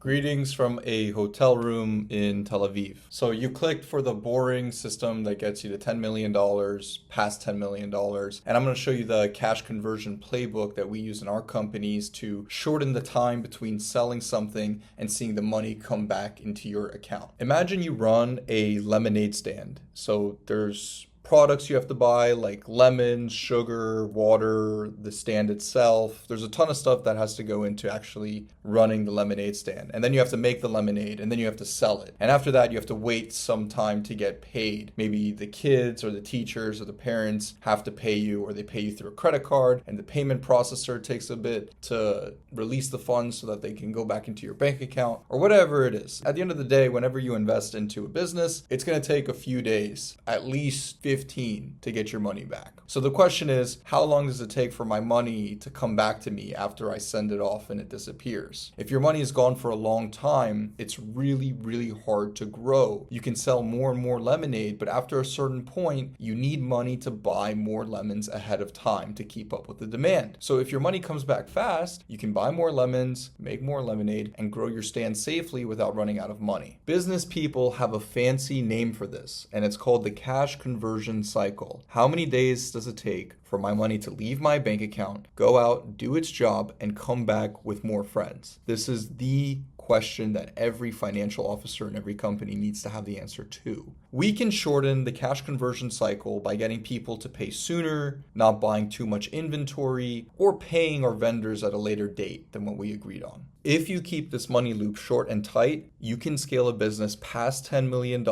Greetings from a hotel room in Tel Aviv. So you clicked for the boring system that gets you to $10 million, past $10 million, and I'm going to show you the cash conversion playbook that we use in our companies to shorten the time between selling something and seeing the money come back into your account. Imagine you run a lemonade stand. So there's products you have to buy like lemons, sugar, water, the stand itself. There's a ton of stuff that has to go into actually running the lemonade stand. And then you have to make the lemonade and then you have to sell it. And after that, you have to wait some time to get paid. Maybe the kids or the teachers or the parents have to pay you, or they pay you through a credit card, and the payment processor takes a bit to release the funds so that they can go back into your bank account or whatever it is. At the end of the day, whenever you invest into a business, it's going to take a few days, at least 15, to get your money back. So the question is, how long does it take for my money to come back to me after I send it off and it disappears? If your money is gone for a long time, it's really, really hard to grow. You can sell more and more lemonade, but after a certain point, you need money to buy more lemons ahead of time to keep up with the demand. So if your money comes back fast, you can buy more lemons, make more lemonade, and grow your stand safely without running out of money. Business people have a fancy name for this, and it's called the cash conversion cycle. How many days does it take for my money to leave my bank account, go out, do its job, and come back with more friends? This is the question that every financial officer in every company needs to have the answer to. We can shorten the cash conversion cycle by getting people to pay sooner, not buying too much inventory, or paying our vendors at a later date than what we agreed on. If you keep this money loop short and tight, you can scale a business past $10 million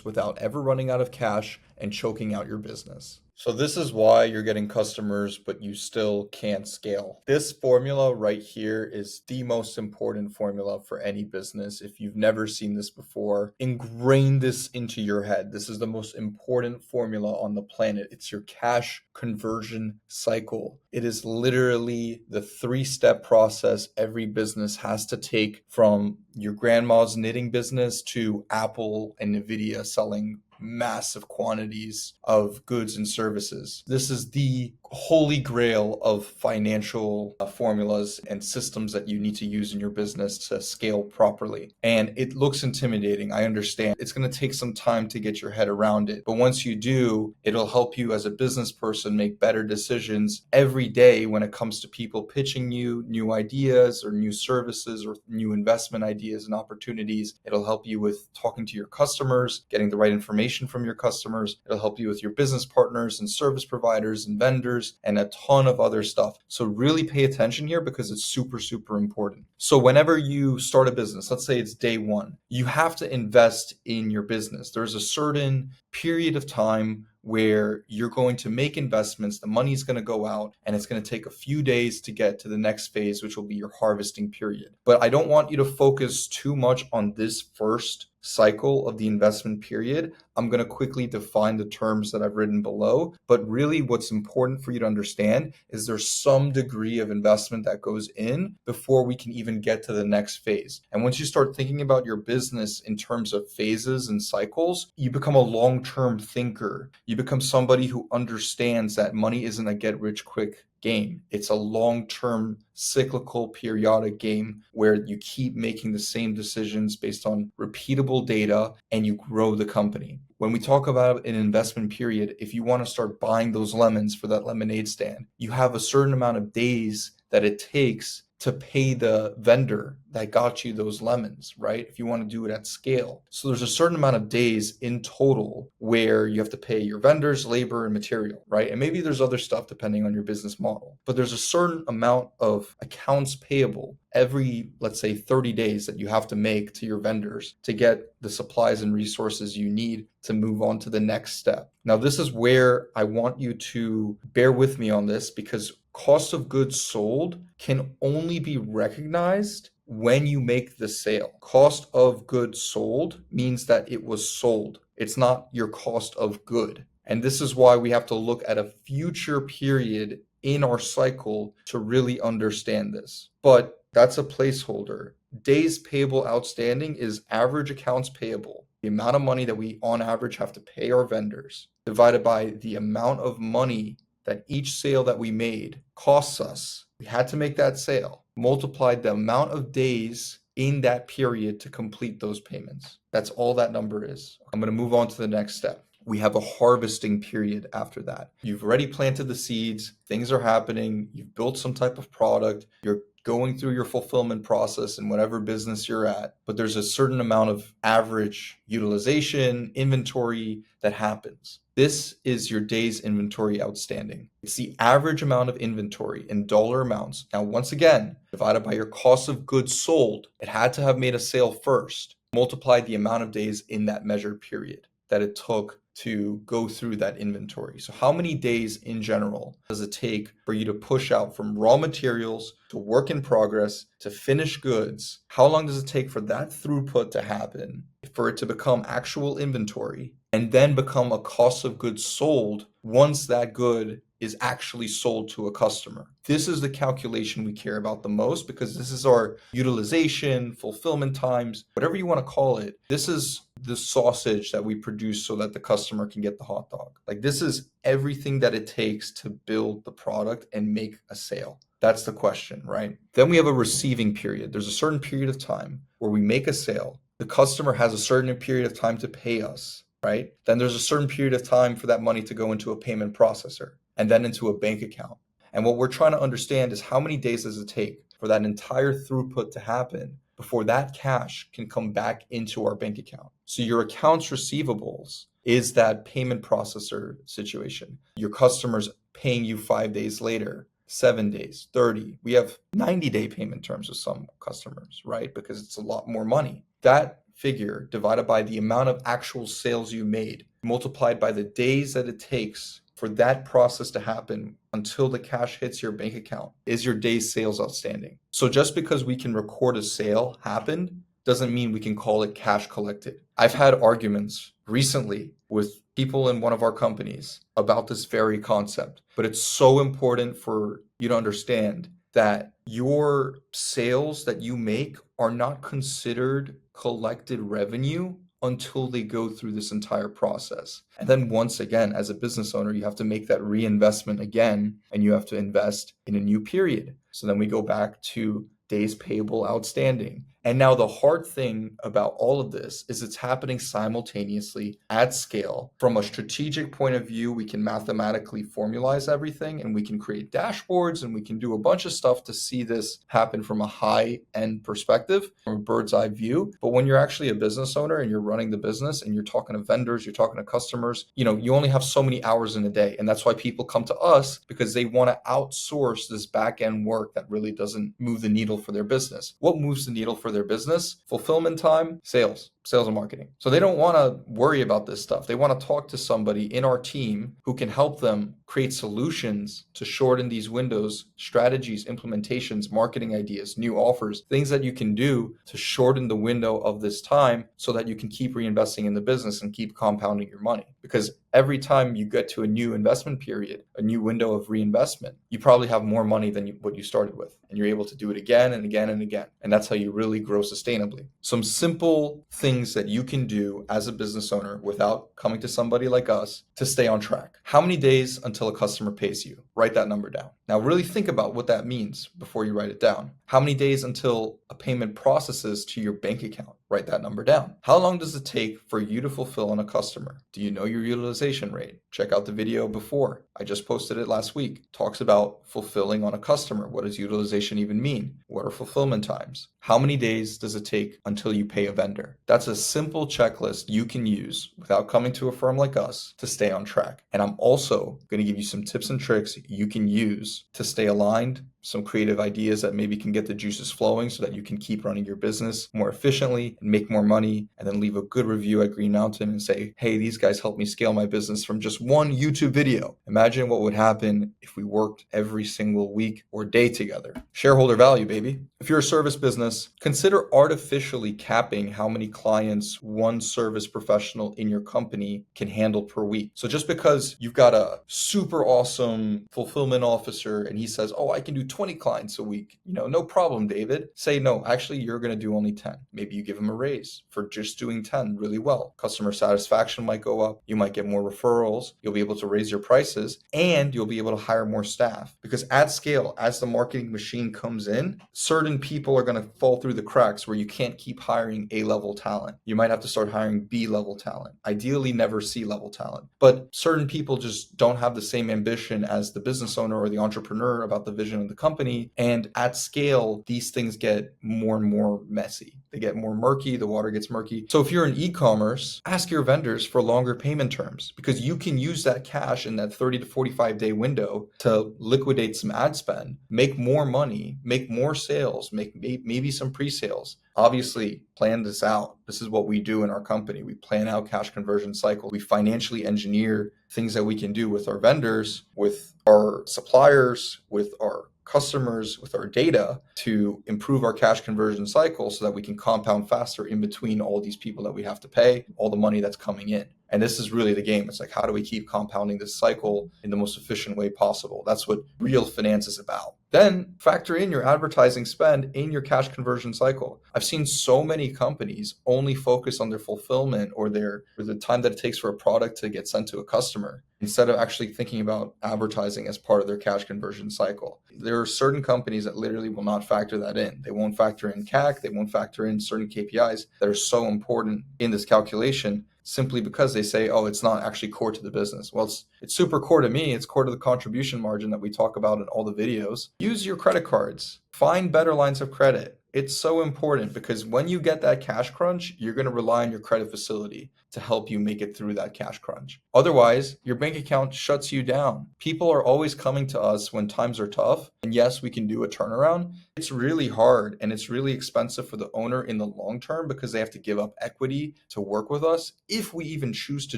without ever running out of cash and choking out your business. So this is why you're getting customers, but you still can't scale. This formula right here is the most important formula for any business. If you've never seen this before, ingrain this into your head. This is the most important formula on the planet. It's your cash conversion cycle. It is literally the 3-step process every business has to take, from your grandma's knitting business to Apple and Nvidia selling massive quantities of goods and services. This is the holy grail of financial formulas and systems that you need to use in your business to scale properly. And it looks intimidating. I understand. It's going to take some time to get your head around it. But once you do, it'll help you as a business person make better decisions every day when it comes to people pitching you new ideas or new services or new investment ideas and opportunities. It'll help you with talking to your customers, getting the right information from your customers. It'll help you with your business partners and service providers and vendors and a ton of other stuff. So really pay attention here because it's super, super important. So whenever you start a business, let's say it's day one, you have to invest in your business. There's a certain period of time where you're going to make investments, the money's going to go out, and it's going to take a few days to get to the next phase, which will be your harvesting period. But I don't want you to focus too much on this first cycle of the investment period. I'm going to quickly define the terms that I've written below, but really what's important for you to understand is there's some degree of investment that goes in before we can even get to the next phase. And once you start thinking about your business in terms of phases and cycles, you become a long-term thinker. You become somebody who understands that money isn't a get-rich-quick game. It's a long-term cyclical periodic game where you keep making the same decisions based on repeatable data and you grow the company. When we talk about an investment period, if you want to start buying those lemons for that lemonade stand, you have a certain amount of days that it takes to pay the vendor that got you those lemons, right? If you want to do it at scale. So there's a certain amount of days in total where you have to pay your vendors, labor, and material, right? And maybe there's other stuff depending on your business model, but there's a certain amount of accounts payable every, let's say, 30 days that you have to make to your vendors to get the supplies and resources you need to move on to the next step. Now, this is where I want you to bear with me on this, because cost of goods sold can only be recognized when you make the sale. Cost of goods sold means that it was sold. It's not your cost of good. And this is why we have to look at a future period in our cycle to really understand this. But that's a placeholder. Days payable outstanding is average accounts payable, the amount of money that we on average have to pay our vendors, divided by the amount of money that each sale that we made costs us. We had to make that sale, multiplied the amount of days in that period to complete those payments. That's all that number is. I'm going to move on to the next step. We have a harvesting period after that. You've already planted the seeds, things are happening, you've built some type of product, you're going through your fulfillment process in whatever business you're at, but there's a certain amount of average utilization, inventory that happens. This is your days inventory outstanding. It's the average amount of inventory in dollar amounts. Now, once again, divided by your cost of goods sold, it had to have made a sale first, multiply the amount of days in that measured period that it took to go through that inventory. So how many days in general does it take for you to push out from raw materials to work in progress to finished goods? How long does it take for that throughput to happen, for it to become actual inventory and then become a cost of goods sold once that good is actually sold to a customer? This is the calculation we care about the most, because this is our utilization, fulfillment times, whatever you want to call it. This is the sausage that we produce so that the customer can get the hot dog. Like, this is everything that it takes to build the product and make a sale. That's the question, right? Then we have a receiving period. There's a certain period of time where we make a sale. The customer has a certain period of time to pay us, right? Then there's a certain period of time for that money to go into a payment processor and then into a bank account. And what we're trying to understand is how many days does it take for that entire throughput to happen before that cash can come back into our bank account. So your accounts receivables is that payment processor situation. Your customer's paying you 5 days later, 7 days, 30. We have 90-day payment terms with some customers, right? Because it's a lot more money. That figure divided by the amount of actual sales you made, multiplied by the days that it takes for that process to happen until the cash hits your bank account, is your days sales outstanding. So just because we can record a sale happened doesn't mean we can call it cash collected. I've had arguments recently with people in one of our companies about this very concept, but it's so important for you to understand that your sales that you make are not considered collected revenue until they go through this entire process. And then once again, as a business owner, you have to make that reinvestment again, and you have to invest in a new period. So then we go back to days payable outstanding. And now the hard thing about all of this is it's happening simultaneously at scale. From a strategic point of view, we can mathematically formalize everything, and we can create dashboards, and we can do a bunch of stuff to see this happen from a high-end perspective, from a bird's eye view. But when you're actually a business owner and you're running the business and you're talking to vendors, you're talking to customers, you only have so many hours in a day. And that's why people come to us, because they want to outsource this back-end work that really doesn't move the needle for their business. What moves the needle for their business? Fulfillment time, sales and marketing. So they don't want to worry about this stuff. They want to talk to somebody in our team who can help them create solutions to shorten these windows, strategies, implementations, marketing ideas, new offers, things that you can do to shorten the window of this time so that you can keep reinvesting in the business and keep compounding your money. Because every time you get to a new investment period, a new window of reinvestment, you probably have more money than what you started with. And you're able to do it again and again and again. And that's how you really grow sustainably. Some simple things that you can do as a business owner without coming to somebody like us to stay on track. How many days until a customer pays you? Write that number down. Now really think about what that means before you write it down. How many days until a payment processes to your bank account? Write that number down. How long does it take for you to fulfill on a customer? Do you know your utilization rate? Check out the video before. I just posted it last week. Talks about fulfilling on a customer. What does utilization even mean? What are fulfillment times? How many days does it take until you pay a vendor? That's a simple checklist you can use without coming to a firm like us to stay on track. And I'm also going to give you some tips and tricks you can use to stay aligned, some creative ideas that maybe can get the juices flowing so that you can keep running your business more efficiently and make more money, and then leave a good review at Green Mountain and say, hey, these guys helped me scale my business from just one YouTube video. Imagine what would happen if we worked every single week or day together. Shareholder value, baby. If you're a service business, consider artificially capping how many clients one service professional in your company can handle per week. So just because you've got a super awesome fulfillment officer and he says, oh, I can do 20 clients a week. No problem, David. Say, no, actually, you're going to do only 10. Maybe you give them a raise for just doing 10 really well. Customer satisfaction might go up. You might get more referrals. You'll be able to raise your prices, and you'll be able to hire more staff. Because at scale, as the marketing machine comes in, certain people are going to fall through the cracks where you can't keep hiring A-level talent. You might have to start hiring B-level talent. Ideally, never C-level talent. But certain people just don't have the same ambition as the business owner or the entrepreneur about the vision of the company. And at scale, these things get more and more messy. They get more murky, the water gets murky. So if you're in e-commerce, ask your vendors for longer payment terms, because you can use that cash in that 30 to 45 day window to liquidate some ad spend, make more money, make more sales, make maybe some pre-sales. Obviously, plan this out. This is what we do in our company. We plan out cash conversion cycle. We financially engineer things that we can do with our vendors, with our suppliers, with our customers, with our data, to improve our cash conversion cycle so that we can compound faster in between all these people that we have to pay, all the money that's coming in. And this is really the game. It's like, how do we keep compounding this cycle in the most efficient way possible? That's what real finance is about. Then factor in your advertising spend in your cash conversion cycle. I've seen so many companies only focus on their fulfillment or the time that it takes for a product to get sent to a customer, instead of actually thinking about advertising as part of their cash conversion cycle. There are certain companies that literally will not factor that in. They won't factor in CAC. They won't factor in certain KPIs that are so important in this calculation, simply because they say, oh, it's not actually core to the business. Well, it's super core to me. It's core to the contribution margin that we talk about in all the videos. Use your credit cards. Find better lines of credit. It's so important, because when you get that cash crunch, you're going to rely on your credit facility to help you make it through that cash crunch. Otherwise, your bank account shuts you down. People are always coming to us when times are tough. And yes, we can do a turnaround. It's really hard and it's really expensive for the owner in the long term, because they have to give up equity to work with us. If we even choose to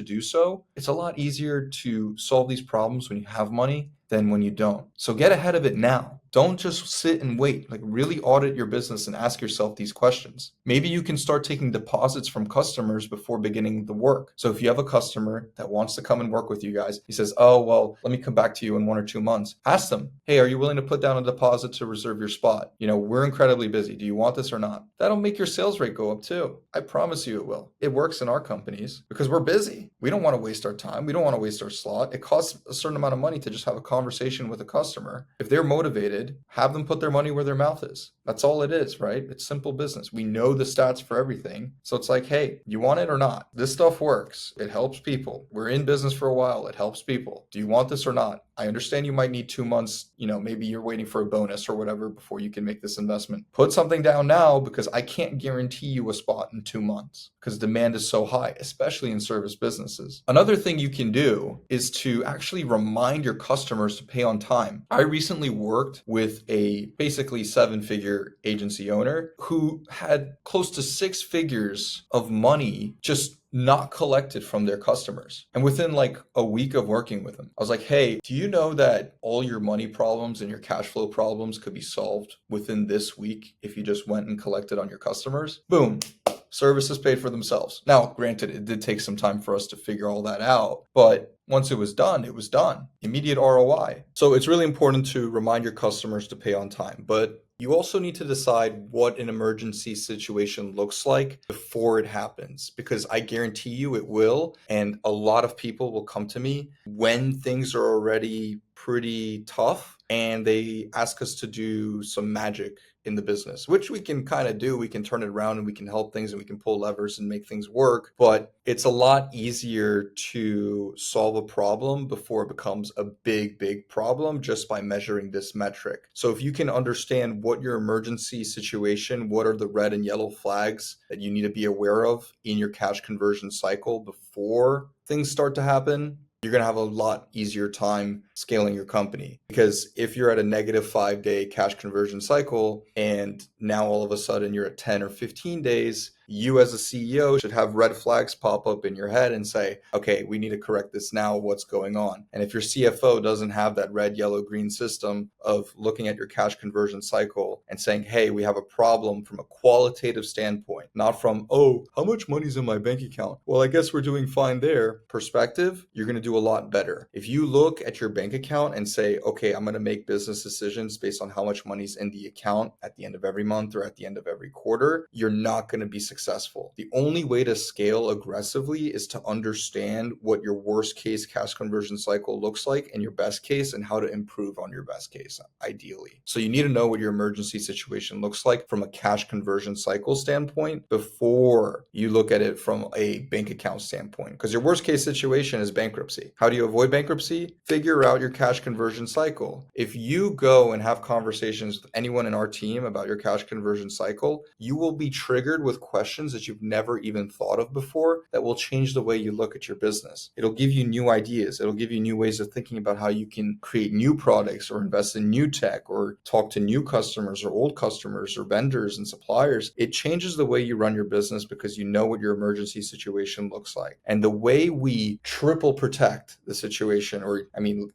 do so, it's a lot easier to solve these problems when you have money than when you don't. So get ahead of it now. Don't just sit and wait. Like, really audit your business and ask yourself these questions. Maybe you can start taking deposits from customers before beginning the work. So if you have a customer that wants to come and work with you guys, he says, oh, well, let me come back to you in 1 or 2 months. Ask them, hey, are you willing to put down a deposit to reserve your spot? We're incredibly busy. Do you want this or not? That'll make your sales rate go up too. I promise you it will. It works in our companies because we're busy. We don't want to waste our time. We don't want to waste our slot. It costs a certain amount of money to just have a conversation with a customer. If they're motivated, have them put their money where their mouth is. That's all it is, right? It's simple business. We know the stats for everything. So it's like, hey, you want it or not? This stuff works. It helps people. We're in business for a while. It helps people. Do you want this or not? I understand you might need 2 months. Maybe you're waiting for a bonus or whatever before you can make this investment. Put something down now, because I can't guarantee you a spot in 2 months because demand is so high, especially in service businesses. Another thing you can do is to actually remind your customers to pay on time. I recently worked with a basically 7-figure agency owner who had close to 6 figures of money just not collected from their customers. And within like a week of working with them, I was like, hey, do you know that all your money problems and your cash flow problems could be solved within this week if you just went and collected on your customers? Boom. Services paid for themselves. Now, granted, it did take some time for us to figure all that out, but once it was done, it was done. Immediate ROI. So it's really important to remind your customers to pay on time, but you also need to decide what an emergency situation looks like before it happens, because I guarantee you it will. And a lot of people will come to me when things are already pretty tough and they ask us to do some magic in the business, which we can kind of do. We can turn it around and we can help things and we can pull levers and make things work. But it's a lot easier to solve a problem before it becomes a big, big problem just by measuring this metric. So if you can understand what your emergency situation, what are the red and yellow flags that you need to be aware of in your cash conversion cycle before things start to happen, you're going to have a lot easier time scaling your company. Because if you're at a negative 5-day cash conversion cycle and now all of a sudden you're at 10 or 15 days, You as a CEO should have red flags pop up in your head and say, okay, we need to correct this now. What's going on? And if your CFO doesn't have that red, yellow, green system of looking at your cash conversion cycle and saying, hey, we have a problem from a qualitative standpoint, not from, oh, how much money's in my bank account? Well, I guess we're doing fine there. Perspective, you're going to do a lot better. If you look at your bank account and say, okay, I'm going to make business decisions based on how much money's in the account at the end of every month or at the end of every quarter, you're not going to be successful. The only way to scale aggressively is to understand what your worst case cash conversion cycle looks like and your best case and how to improve on your best case, ideally. So you need to know what your emergency situation looks like from a cash conversion cycle standpoint before you look at it from a bank account standpoint. Because your worst case situation is bankruptcy. How do you avoid bankruptcy? Figure out your cash conversion cycle. If you go and have conversations with anyone in our team about your cash conversion cycle, you will be triggered with questions that you've never even thought of before that will change the way you look at your business. It'll give you new ideas. It'll give you new ways of thinking about how you can create new products or invest in new tech or talk to new customers or old customers or vendors and suppliers. It changes the way you run your business because you know what your emergency situation looks like. And the way we triple protect the situation,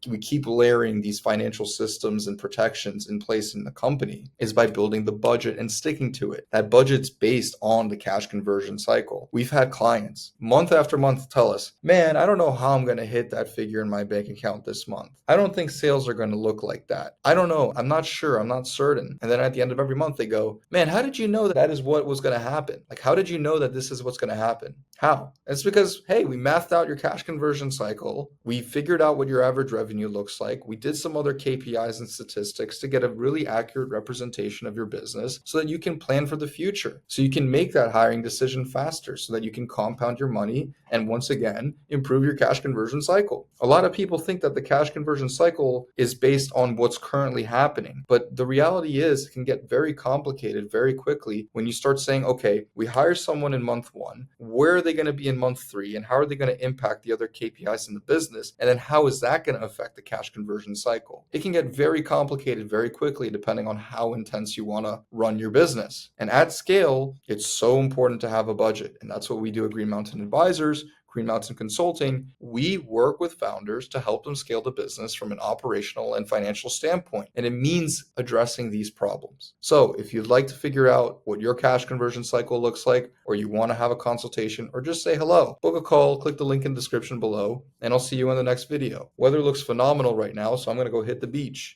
we keep layering these financial systems and protections in place in the company, is by building the budget and sticking to it. That budget's based on the cash conversion cycle. We've had clients month after month tell us, man, I don't know how I'm going to hit that figure in my bank account this month. I don't think sales are going to look like that. I don't know. I'm not sure. I'm not certain. And then at the end of every month, they go, man, how did you know that is what was going to happen? Like, how did you know that this is what's going to happen? How? It's because, hey, we mathed out your cash conversion cycle. We figured out what your average revenue looks like. We did some other KPIs and statistics to get a really accurate representation of your business so that you can plan for the future. So you can make that hiring decision faster so that you can compound your money and once again, improve your cash conversion cycle. A lot of people think that the cash conversion cycle is based on what's currently happening. But the reality is it can get very complicated very quickly when you start saying, okay, we hire someone in month 1. Where are they going to be in month 3? And how are they going to impact the other KPIs in the business? And then how is that going to affect the cash conversion cycle? It can get very complicated very quickly depending on how intense you want to run your business. And at scale, it's so important to have a budget. And that's what we do at Green Mountain Advisors. Green Mountain Consulting, we work with founders to help them scale the business from an operational and financial standpoint. And it means addressing these problems. So if you'd like to figure out what your cash conversion cycle looks like, or you want to have a consultation, or just say hello, book a call, click the link in the description below, and I'll see you in the next video. Weather looks phenomenal right now, so I'm going to go hit the beach.